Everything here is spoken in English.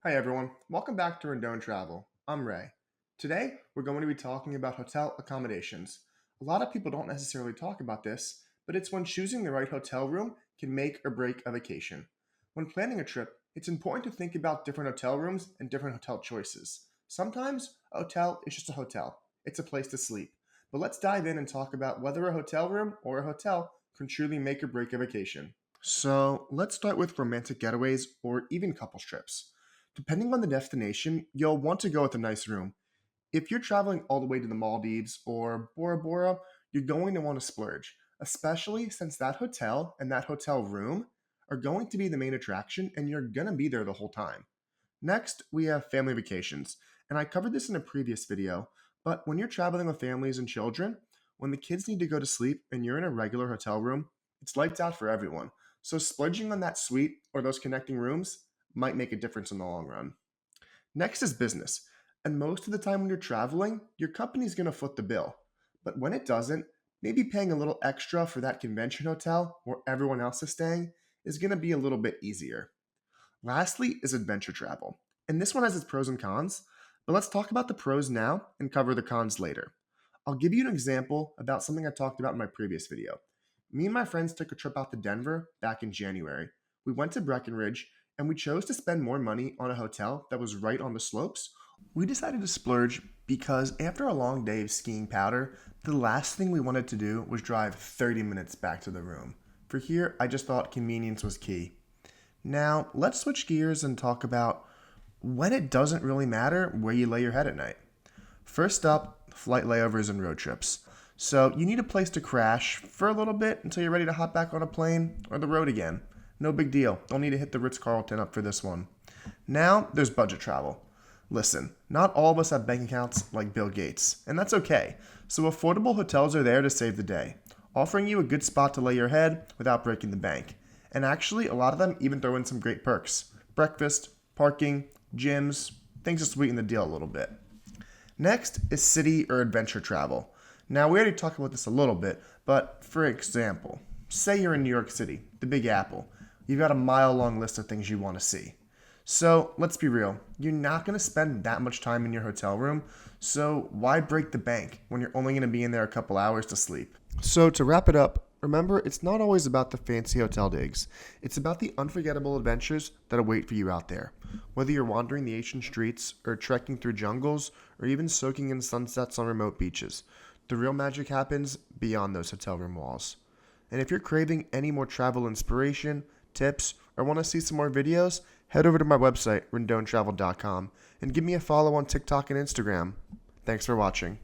Hi everyone, welcome back to Rindone Travel. I'm Ray. Today we're going to be talking about hotel accommodations. A lot of people don't necessarily talk about this, but it's when choosing the right hotel room can make or break a vacation. When planning a trip, it's important to think about different hotel rooms and different hotel choices. Sometimes a hotel is just a hotel, it's a place to sleep. But let's dive in and talk about whether a hotel room or a hotel can truly make or break a vacation. So let's start with romantic getaways or even couples trips. Depending on the destination, you'll want to go with a nice room. If you're traveling all the way to the Maldives or Bora Bora, you're going to want to splurge, especially since that hotel and that hotel room are going to be the main attraction and you're going to be there the whole time. Next, we have family vacations. And I covered this in a previous video, but when you're traveling with families and children, when the kids need to go to sleep and you're in a regular hotel room, it's lights out for everyone. So splurging on that suite or those connecting rooms might make a difference in the long run. Next is business. And most of the time when you're traveling, your company's going to foot the bill. But when it doesn't, maybe paying a little extra for that convention hotel where everyone else is staying is going to be a little bit easier. Lastly is adventure travel. And this one has its pros and cons, but let's talk about the pros now and cover the cons later. I'll give you an example about something I talked about in my previous video. Me and my friends took a trip out to Denver back in January. We went to Breckenridge and we chose to spend more money on a hotel that was right on the slopes. We decided to splurge because after a long day of skiing powder, the last thing we wanted to do was drive 30 minutes back to the room. For here, I just thought convenience was key. Now, let's switch gears and talk about when it doesn't really matter where you lay your head at night. First up, flight layovers and road trips. So you need a place to crash for a little bit until you're ready to hop back on a plane or the road again. No big deal. Don't need to hit the Ritz-Carlton up for this one. Now, there's budget travel. Listen, not all of us have bank accounts like Bill Gates, and that's okay. So affordable hotels are there to save the day, offering you a good spot to lay your head without breaking the bank. And actually, a lot of them even throw in some great perks. Breakfast, parking, gyms, things to sweeten the deal a little bit. Next is city or adventure travel. Now, we already talked about this a little bit, but for example, say you're in New York City, the Big Apple. You've got a mile-long list of things you want to see. So let's be real, you're not going to spend that much time in your hotel room, so why break the bank when you're only going to be in there a couple hours to sleep? So to wrap it up, remember it's not always about the fancy hotel digs. It's about the unforgettable adventures that await for you out there. Whether you're wandering the ancient streets, or trekking through jungles, or even soaking in sunsets on remote beaches, the real magic happens beyond those hotel room walls. And if you're craving any more travel inspiration, tips, or want to see some more videos, head over to my website, rindonetravel.com, and give me a follow on TikTok and Instagram. Thanks for watching.